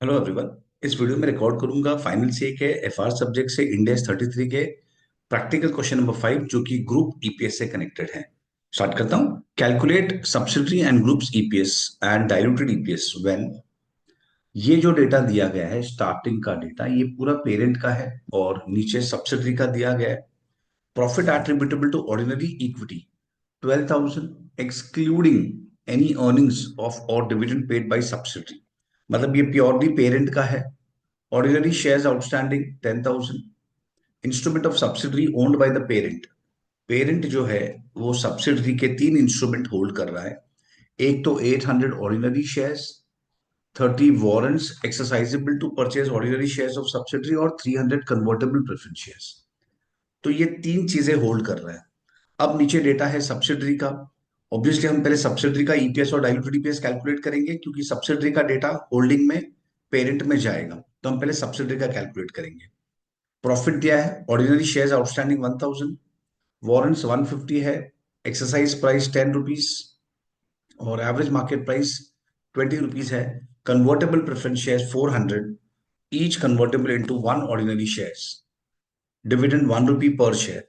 Hello everyone. इस video में record करूंगा फाइनल सीए के एफआर सब्जेक्ट से इंडेक्स 33 के प्रैक्टिकल क्वेश्चन नंबर 5 जो कि ग्रुप ईपीएस से कनेक्टेड है। स्टार्ट करता हूं। Calculate subsidiary and groups EPS and diluted EPS when. ये जो डेटा दिया गया है स्टार्टिंग का डेटा ये पूरा पेरेंट का है और नीचे सब्सिडरी का दिया गया है। Profit attributable to ordinary equity 12,000 excluding any earnings of और डिविडेंड पेड बाय सब्सिडरी। मतलब ये प्योरली पेरेंट का है। Ordinary shares outstanding 10,000। Instrument of subsidiary owned by the parent. Parent जो है वो सब्सिडरी के तीन इंस्ट्रूमेंट होल्ड कर रहा है। एक तो 800 ordinary shares, 30 warrants exercisable to purchase ordinary shares of subsidiary और 300 कन्वर्टेबल प्रेफरेंस शेयर्स। तो ये तीन चीजें होल्ड कर रहा है। अब नीचे डेटा है सब्सिडरी का। ऑब्वियसली हम पहले सब्सिडरी का ईपीएस और डाइल्यूटेड ईपीएस कैलकुलेट करेंगे क्योंकि सब्सिडरी का डेटा होल्डिंग में पेरेंट में जाएगा, तो हम पहले सब्सिडरी का कैलकुलेट करेंगे। प्रॉफिट दिया है, ऑर्डिनरी शेयर्स आउटस्टैंडिंग 1,000, वारंट्स 150 है, एक्सरसाइज प्राइस 10 रुपीज और एवरेज मार्केट प्राइस 20 रुपीज है। Convertible preference shares 400, each convertible into one ordinary shares. Dividend 1 rupee per share.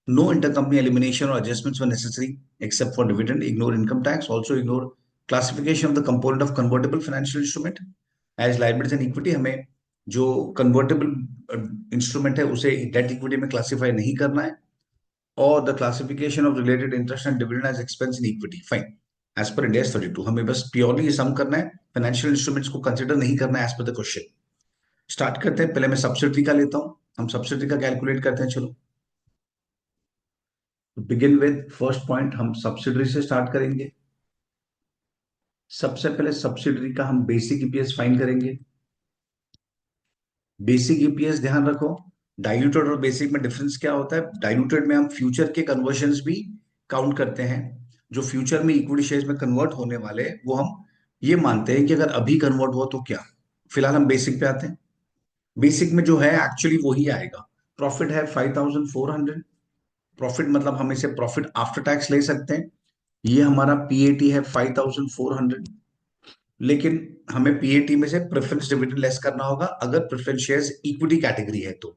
No intercompany elimination or adjustments were necessary except for dividend. Ignore income tax. Also ignore classification of the component of convertible financial instrument as liabilities and equity. हमें जो convertible instrument है उसे debt equity में classify नहीं करना है। और the classification of related interest and dividend as expense in equity fine as per India 32। हमें बस प्योरली ये सम करना है, फाइनेंशियल इंस्ट्रूमेंट्स को कंसिडर नहीं करना है as per the question. Start करते हैं। पहले मैं सब्सिडी का लेता हूं। हम सब्सिडी का कैलकुलेट करते हैं। चलो बिगिन विद फर्स्ट पॉइंट, हम सब्सिडरी से स्टार्ट करेंगे। सबसे पहले सब्सिडरी का हम बेसिक ईपीएस फाइंड करेंगे। बेसिक ईपीएस ध्यान रखो, डाइल्यूटेड और बेसिक में डिफरेंस क्या होता है। डाइल्यूटेड में हम फ्यूचर के कन्वर्जन्स भी काउंट करते हैं। जो फ्यूचर में इक्विटी शेयर्स में कन्वर्ट होने वाले वो हम ये मानते हैं कि अगर अभी कन्वर्ट हुआ तो क्या। फिलहाल हम बेसिक पे आते हैं। बेसिक में जो है एक्चुअली वही आएगा। प्रॉफिट है 5,400। प्रॉफिट मतलब हम इसे प्रॉफिट आफ्टर टैक्स ले सकते हैं। ये हमारा पीएटी है 5,400। लेकिन हमें पीएटी में से प्रेफरेंस डिविडेंड लेस करना होगा अगर प्रेफरेंस शेयर्स इक्विटी कैटेगरी है तो।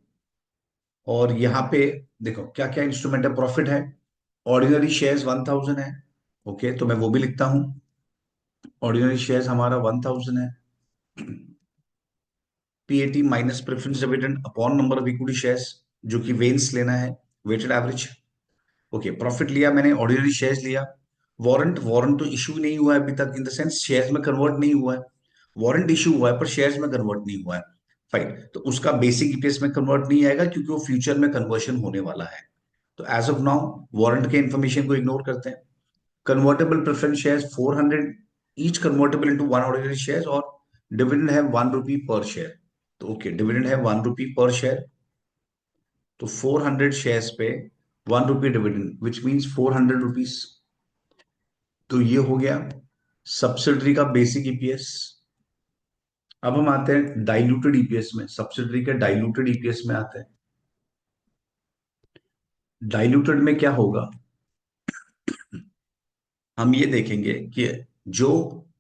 और यहाँ पे देखो क्या क्या इंस्ट्रूमेंट है। प्रॉफिट है, ऑर्डिनरी शेयर्स 1,000 है। ओके, तो मैं वो भी लिखता हूं। ऑर्डिनरी शेयर्स हमारा 1,000 है। PAT minus preference dividend upon number of equity shares, जो कि वेन्स लेना है, वेटेड एवरेज। ओके, प्रॉफिट लिया मैंने, ऑर्डिनरी शेयर्स लिया। वारंट, वारंट तो इशू नहीं हुआ है अभी तक, इन द सेंस शेयर्स में कन्वर्ट नहीं हुआ है। वारंट इशू हुआ है पर शेयर्स में कन्वर्ट नहीं हुआ है। फाइन, तो उसका बेसिक ईपीएस में कन्वर्ट नहीं आएगा क्योंकि वो फ्यूचर में कन्वर्शन होने वाला है। तो एज ऑफ नाउ वारंट के इंफॉर्मेशन को इग्नोर करते हैं। Convertible preference shares 400, each convertible into one ordinary shares और डिविडेंड है 1 रुपी पर शेयर। तो ओके, डिविडेंड है 1 रुपी पर शेयर। तो 400 शेयर्स पे 1 रुपी डिविडेंड विच मीन्स 400 रुपीज। तो ये हो गया सब्सिडरी का बेसिक ईपीएस। अब हम आते हैं डाइल्यूटेड ईपीएस में। सब्सिडरी के डाइल्यूटेड ईपीएस में आते हैं। डाइल्यूटेड में क्या होगा, हम ये देखेंगे कि जो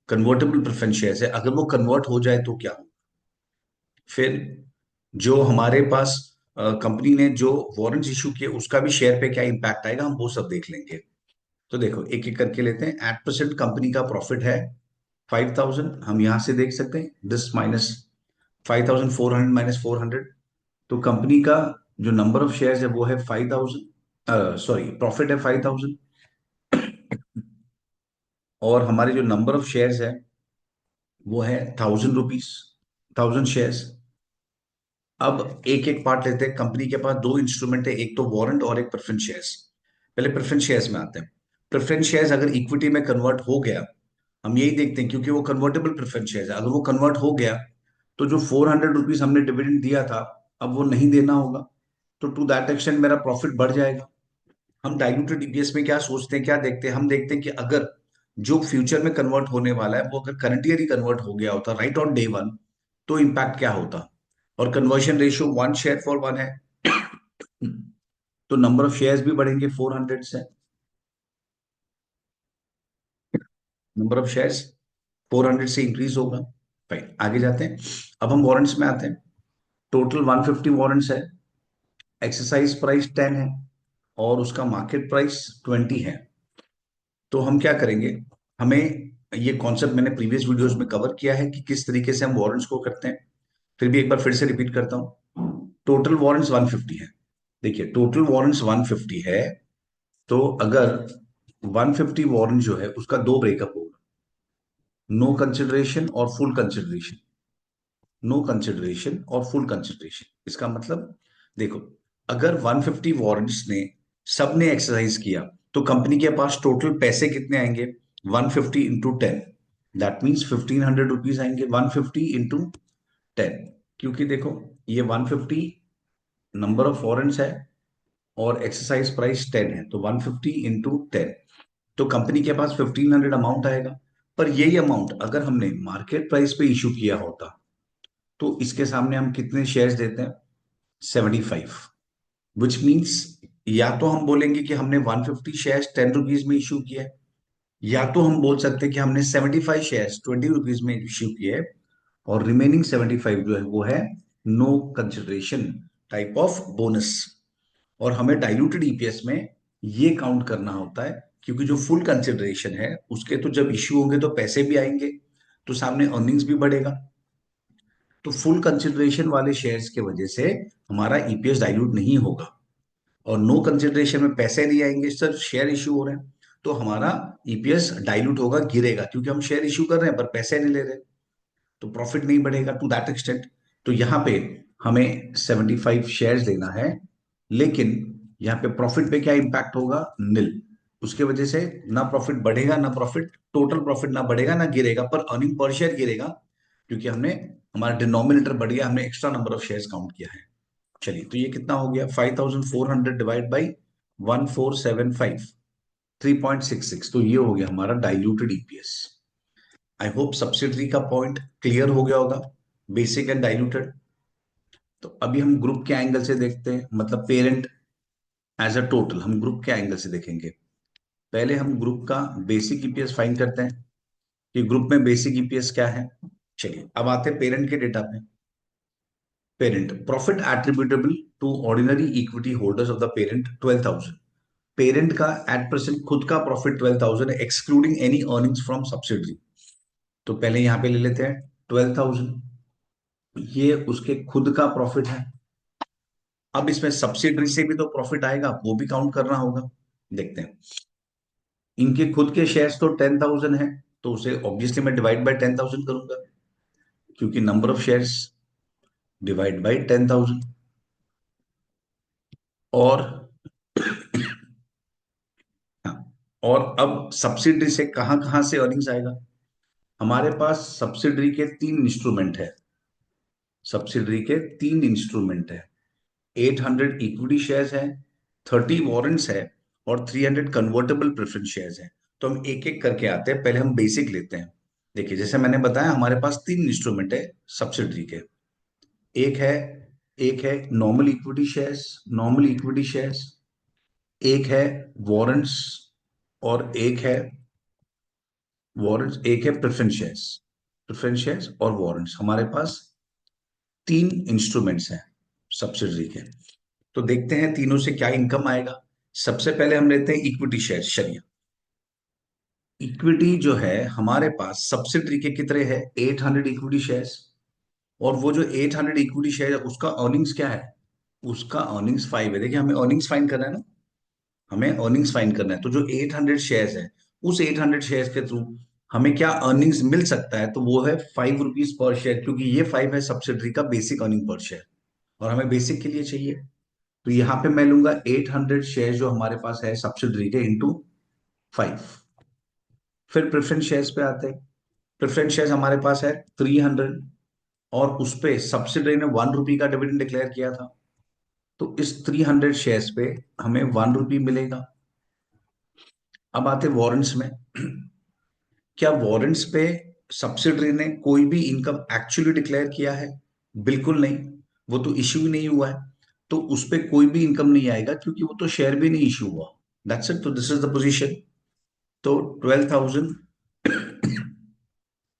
कन्वर्टेबल प्रेफरेंस शेयर्स है अगर वो कन्वर्ट हो जाए तो क्या हो। फिर जो हमारे पास कंपनी ने जो वारंट्स इशू किए उसका भी शेयर पे क्या इंपैक्ट आएगा, हम वो सब देख लेंगे। तो देखो एक एक करके लेते हैं। एट परसेंट कंपनी का प्रॉफिट है 5,000। हम यहां से देख सकते हैं दिस माइनस 5,400 माइनस 400। तो कंपनी का जो नंबर ऑफ शेयर्स है वो है 5,000, सॉरी प्रॉफिट है 5,000 और हमारे जो नंबर ऑफ शेयर्स है वो है 1,000 रुपीज, 1,000 शेयर्स। अब एक एक पार्ट लेते हैं। कंपनी के पास दो इंस्ट्रूमेंट है, एक तो वारंट और एक प्रेफरेंस शेयर्स। पहले प्रेफरेंस शेयर्स में आते हैं। प्रेफरेंस शेयर्स अगर इक्विटी में कन्वर्ट हो गया, हम यही देखते हैं क्योंकि वो कन्वर्टेबल प्रेफरेंस शेयर्स है। अगर वो कन्वर्ट हो गया तो जो 400 रुपीज हमने डिविडेंड दिया था अब वो नहीं देना होगा। तो टू दैट एक्सटेंट मेरा प्रॉफिट बढ़ जाएगा। हम डाइल्यूटेड ईपीएस में क्या सोचते हैं, क्या देखते हैं, हम देखते हैं कि अगर जो फ्यूचर में कन्वर्ट होने वाला है वो अगर करंट ईयर ही कन्वर्ट हो गया होता राइट ऑन डे वन तो इम्पैक्ट क्या होता। और कन्वर्शन रेशियो 1 शेयर फॉर 1 है। तो नंबर ऑफ शेयर्स भी बढ़ेंगे 400 से। नंबर ऑफ शेयर्स 400 से इंक्रीज होगा। फाइन, आगे जाते हैं। अब हम वारंट्स में आते हैं। टोटल 150 वारंट्स है, एक्सरसाइज प्राइस 10 है और उसका मार्केट प्राइस 20 है। तो हम क्या करेंगे, हमें ये कॉन्सेप्ट मैंने प्रीवियस वीडियोस में कवर किया है कि किस तरीके से हम वारंट्स को करते हैं, फिर भी एक बार फिर से रिपीट करता हूं। टोटल वारंट्स 150 है। देखिए टोटल वारंट्स 150 है, तो अगर 150 वारंट जो है उसका दो ब्रेकअप होगा, नो कंसिडरेशन और फुल कंसिडरेशन। नो कंसिडरेशन और फुल कंसिडरेशन इसका मतलब, देखो अगर 150 वारंट्स ने सबने एक्सरसाइज किया तो कंपनी के पास टोटल पैसे कितने आएंगे, 150 इंटू 10, दैट मीन्स 1500 रुपीज आएंगे, 150 इंटू 10। क्योंकि देखो ये 150 नंबर ऑफ वारंट्स है और एक्सरसाइज प्राइस 10 है, तो 150 इंटू 10, तो कंपनी के पास 1500 अमाउंट आएगा। पर यही अमाउंट अगर हमने मार्केट प्राइस पे इशू किया होता तो इसके सामने हम कितने शेयर्स देते हैं, 75, विच मीन्स या तो हम बोलेंगे कि हमने 150 शेयर्स 10 रुपीज में इशू किया है, या तो हम बोल सकते हैं कि हमने 75 शेयर्स 20 रुपीज में इशू किए है और रिमेनिंग 75 जो है वो है no consideration type of bonus. और हमें डाइल्यूटेड ईपीएस में ये काउंट करना होता है, क्योंकि जो फुल कंसिडरेशन है उसके तो जब इश्यू होंगे तो पैसे भी आएंगे, तो सामने अर्निंग्स भी बढ़ेगा। तो फुल कंसिडरेशन वाले शेयर्स के वजह से हमारा ईपीएस डाइल्यूट नहीं होगा, और नो कंसिडरेशन में पैसे नहीं आएंगे, सिर्फ शेयर इश्यू हो रहे हैं, तो हमारा ईपीएस डाइल्यूट होगा, गिरेगा, क्योंकि हम शेयर इश्यू कर रहे हैं पर पैसे नहीं ले रहे, तो प्रॉफिट नहीं बढ़ेगा टू दैट एक्सटेंट। तो यहाँ पे हमें 75 शेयर्स लेना है, लेकिन यहाँ पे प्रॉफिट पे क्या इंपैक्ट होगा, नील। उसके वजह से ना प्रॉफिट बढ़ेगा ना प्रॉफिट, टोटल प्रॉफिट ना बढ़ेगा ना गिरेगा, पर अर्निंग पर शेयर गिरेगा, क्योंकि हमने हमारा डिनोमिनेटर बढ़ गया, हमने extra number of shares count किया है। चलिए तो ये कितना हो गया, 5400 डिवाइड बाई 1475, 3.66, तो ये हो गया हमारा diluted EPS. I hope subsidiary का पॉइंट क्लियर हो गया होगा, बेसिक एंड डाइल्यूटेड। तो अभी हम ग्रुप के एंगल से देखते हैं, मतलब पेरेंट एज अ टोटल हम ग्रुप के एंगल से देखेंगे। पहले हम ग्रुप का बेसिक ईपीएस फाइंड करते हैं कि ग्रुप में बेसिक ईपीएस क्या है। चलिए अब आते हैं पेरेंट के डेटा पे। Parent profit attributable to ordinary equity holders of the parent 12,000। Parent का एट प्रेजेंट खुद का प्रॉफिट 12,000 है, excluding any earnings from subsidiary. तो पहले यहां पे ले लेते हैं 12,000, ये उसके खुद का प्रॉफिट है। अब इसमें सब्सिडरी से भी तो प्रॉफिट आएगा, वो भी काउंट करना होगा। देखते हैं, इनके खुद के शेयर्स तो 10,000 है, तो उसे ऑब्वियसली मैं डिवाइड बाय 10,000 करूंगा, क्योंकि number of shares divide by 10,000। और हाँ, और अब सब्सिडरी से कहां कहां से अर्निंग्स आएगा। हमारे पास सब्सिडरी के तीन इंस्ट्रूमेंट है, सब्सिडरी के तीन इंस्ट्रूमेंट है, 800 इक्विटी शेयर्स है, 30 वारंट्स है और 300 कन्वर्टेबल प्रेफरेंस शेयर्स है। तो हम एक एक करके आते हैं, पहले हम बेसिक लेते हैं। देखिए जैसे मैंने बताया हमारे पास तीन इंस्ट्रूमेंट है सब्सिडरी के, एक है एक है normal equity shares, normal equity shares, एक है वारंट्स, और एक है प्रेफरेंस शेयर्स। प्रेफरेंस शेयर्स और वारंट्स, हमारे पास तीन इंस्ट्रूमेंट्स हैं सब्सिडरी के। तो देखते हैं तीनों से क्या इनकम आएगा। सबसे पहले हम लेते हैं इक्विटी शेयर्स। चलिए, इक्विटी जो है हमारे पास सब्सिडरी के कितने हैं, 800 इक्विटी शेयर्स। और वो जो 800 इक्विटी शेयर है उसका अर्निंग्स क्या है, उसका अर्निंग्स 5 है। देखिए हमें अर्निंग्स फाइंड करना है ना, हमें अर्निंग्स फाइंड करना है। तो जो 800 शेयर्स है, उस 800 शेयर्स के थ्रू हमें क्या अर्निंग्स मिल सकता है, तो वो है 5 रुपीज पर शेयर, क्योंकि ये 5 है सब्सिडरी का बेसिक अर्निंग पर शेयर, और हमें बेसिक के लिए चाहिए। तो यहां पे मैं लूंगा 800 शेयर जो हमारे पास है सब्सिडरी के इंटू 5। फिर प्रेफरेंस शेयर्स पे आते हैं। प्रेफरेंस शेयर्स हमारे पास है 300, और उस पे सब्सिडरी ने 1 रुपी का डिविडेंड डिक्लेयर किया था, तो इस 300 शेयर्स पे हमें 1 रुपी मिलेगा। अब आते वारंट्स में। क्या वारंट्स पे सब्सिडरी ने कोई भी इनकम एक्चुअली डिक्लेयर किया है, बिल्कुल नहीं, वो तो इश्यू ही नहीं हुआ है, तो उस पे कोई भी इनकम नहीं आएगा, क्योंकि वो तो शेयर भी नहीं इश्यू हुआ। दैट्स इट, तो दिस इज द पोजीशन। तो 12,000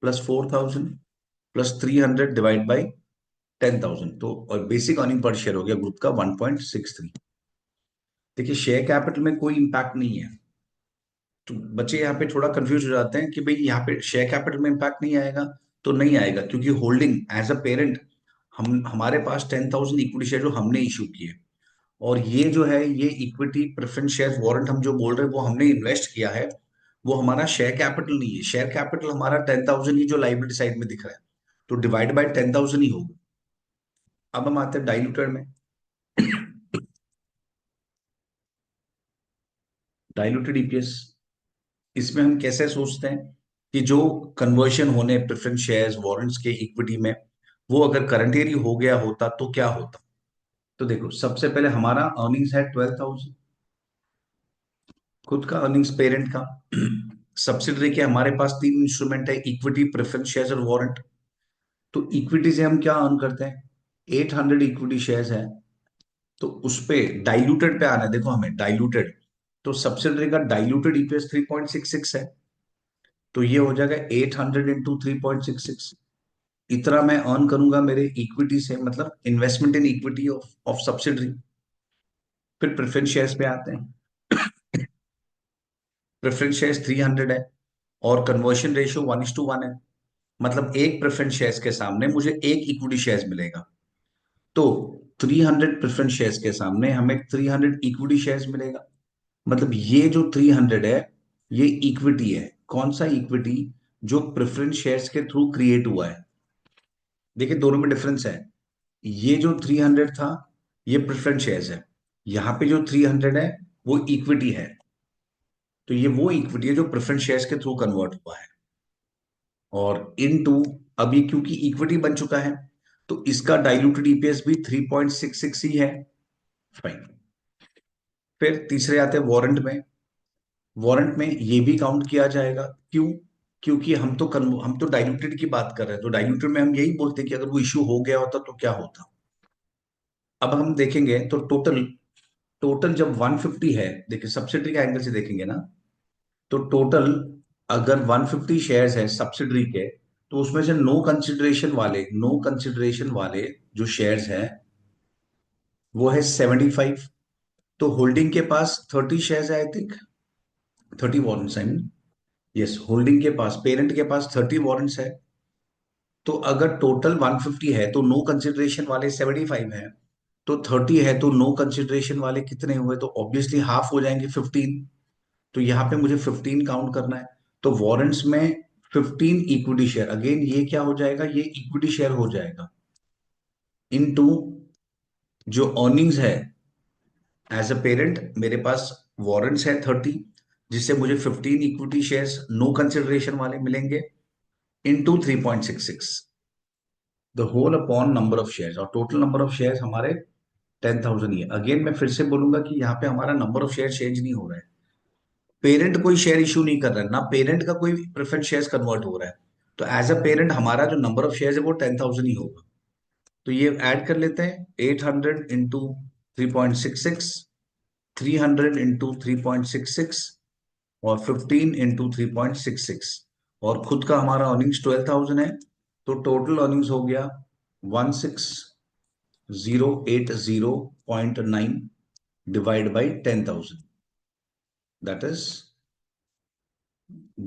प्लस 4,000 प्लस 300 डिवाइड बाई 10,000, तो और बेसिक अर्निंग पर शेयर हो गया ग्रुप का 1.63। देखिए शेयर कैपिटल में कोई इंपैक्ट नहीं है, तो बच्चे यहाँ पे थोड़ा कंफ्यूज हो जाते हैं कि भाई यहाँ पे शेयर कैपिटल में इंपैक्ट नहीं आएगा। तो नहीं आएगा, क्योंकि होल्डिंग एज अ पेरेंट हम हमारे पास 10,000 इक्विटी शेयर जो हमने इशू किए, और ये जो है ये इक्विटी प्रेफरेंस शेयर वारंट हम जो बोल रहे हैं वो हमने इन्वेस्ट किया है, वो हमारा शेयर कैपिटल नहीं है। शेयर कैपिटल हमारा 10,000 ही जो लाइबिलिटी साइड में दिख रहा है, तो डिवाइड बाय 10,000 ही होगा। अब हम आते हैं डाइल्यूटेड में। डाइल्यूटेड ईपीएस, इसमें हम कैसे सोचते हैं कि जो कन्वर्शन होने प्रेफरेंस शेयर्स वारंट्स के इक्विटी में, वो अगर करंट ईयर ही हो गया होता तो क्या होता। तो देखो सबसे पहले हमारा अर्निंग्स है 12,000, खुद का अर्निंग्स पेरेंट का। सब्सिडरी के हमारे पास तीन इंस्ट्रूमेंट है, इक्विटी प्रेफरेंस शेयर्स और वारंट। तो इक्विटी से हम क्या अर्न करते हैं, 800 इक्विटी शेयर्स है, तो उस पे डाइल्यूटेड पे आना है। देखो हमें डाइल्यूटेड, तो सब्सिडरी का डाइल्यूटेड ईपीएस 3.66 है, तो ये हो जाएगा 800 इंटू 3.66। इतना मैं अर्न करूंगा मेरे इक्विटी से, मतलब investment in equity of subsidiary. फिर प्रेफरेंस शेयर्स पे आते हैं। प्रेफरेंस शेयर्स 300 है, और कन्वर्शन रेशियो 1:1 है, मतलब एक प्रेफरेंस शेयर्स के सामने मुझे एक इक्विटी शेयर्स मिलेगा। तो 300 प्रेफरेंस शेयर्स के सामने हमें 300 इक्विटी शेयर्स मिलेगा। मतलब ये जो 300 है ये इक्विटी है। कौन सा इक्विटी, जो प्रेफरेंस शेयर्स के थ्रू क्रिएट हुआ है। देखिए दोनों में डिफरेंस है, ये जो 300 था ये प्रेफरेंस शेयर्स है, यहाँ पे जो 300 है वो इक्विटी है। तो ये वो इक्विटी है जो प्रेफरेंस शेयर्स के थ्रू कन्वर्ट हुआ है। और इन टू, अब ये क्योंकि इक्विटी बन चुका है तो इसका डाइल्यूटेड ईपीएस भी 3.66 ही है। फाइन। फिर तीसरे आते हैं वारंट में। वारंट में ये भी काउंट किया जाएगा, क्यों, क्योंकि हम तो डाइल्यूटेड की बात कर रहे हैं, तो डाइल्यूटेड में हम यही बोलते हैं कि अगर वो इश्यू हो गया होता तो क्या होता। अब हम देखेंगे तो टोटल, जब 150 है, देखिए सब्सिडरी का एंगल से देखेंगे ना, तो टोटल अगर 150 शेयर्स है सब्सिडरी के, तो उसमें से नो कंसिडरेशन वाले जो शेयर्स हैं वो है 75। तो होल्डिंग के पास 30 शेयर्स है, I think 30 warrants, I mean yes, holding के पास, पेरेंट के पास 30 वारंट्स है। तो अगर टोटल 150 है तो नो कंसिडरेशन वाले 75 है, तो 30 है तो नो कंसिडरेशन वाले कितने हुए, तो ऑब्वियसली हाफ हो जाएंगे 15। तो यहाँ पे मुझे 15 काउंट करना है। तो वारंट्स में 15 इक्विटी शेयर, अगेन ये क्या हो जाएगा, ये इक्विटी शेयर हो जाएगा, इनटू जो अर्निंग्स है एज अ पेरेंट मेरे पास वारंट्स है 30, जिससे मुझे 15 इक्विटी शेयर्स नो कंसिडरेशन वाले मिलेंगे, into 3.66 the whole upon number of shares. और टोटल नंबर ऑफ शेयर्स हमारे 10,000 ही है। अगेन मैं फिर से बोलूंगा कि यहाँ पे हमारा नंबर ऑफ शेयर चेंज नहीं हो रहा है, पेरेंट कोई शेयर इशू नहीं कर रहा है ना, पेरेंट का कोई प्रेफरेंस शेयर्स कन्वर्ट हो रहा है। तो एज अ पेरेंट हमारा जो नंबर ऑफ शेयर्स है वो 10,000 ही होगा। तो ये ऐड कर लेते हैं, 800 इंटू 3.66, 300 इंटू 3.66, और 15 इंटू 3.66, और खुद का हमारा अर्निंग्स 12,000 है। तो टोटल अर्निंग्स हो गया 16,080.9 डिवाइड बाई 10,000, दैट इज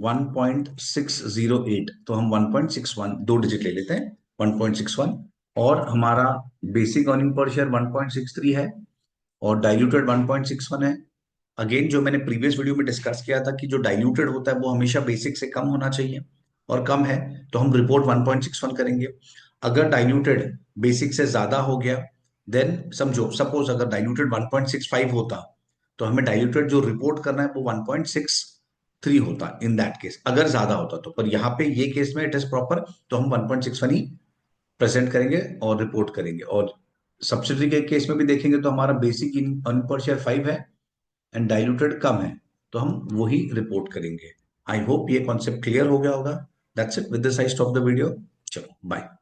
1.608। तो हम 1.61, दो डिजिट ले लेते हैं, 1.61। और हमारा बेसिक अर्निंग पर शेयर 1.63 है, और डाइल्यूटेड 1.61 है। अगेन जो मैंने प्रीवियस वीडियो में डिस्कस किया था कि जो डाइल्यूटेड होता है वो हमेशा बेसिक से कम होना चाहिए, और कम है तो हम रिपोर्ट 1.61 करेंगे। अगर डाइल्यूटेड बेसिक से ज्यादा हो गया, देन समझो सपोज अगर डाइल्यूटेड 1.65 होता, तो हमें डाइल्यूटेड जो रिपोर्ट करना है वो 1.63 होता इन दैट केस, अगर ज्यादा होता तो। पर यहाँ पे ये केस में इट इज प्रॉपर, तो हम 1.61 ही प्रेजेंट करेंगे और रिपोर्ट करेंगे। और सब्सिडरी के केस में भी देखेंगे तो हमारा बेसिक अर्निंग पर शेयर 5 है एंड डाइल्यूटेड कम है, तो हम वही रिपोर्ट करेंगे। आई होप ये कॉन्सेप्ट क्लियर हो गया होगा। That's it, with this I stop the video. चलो बाय।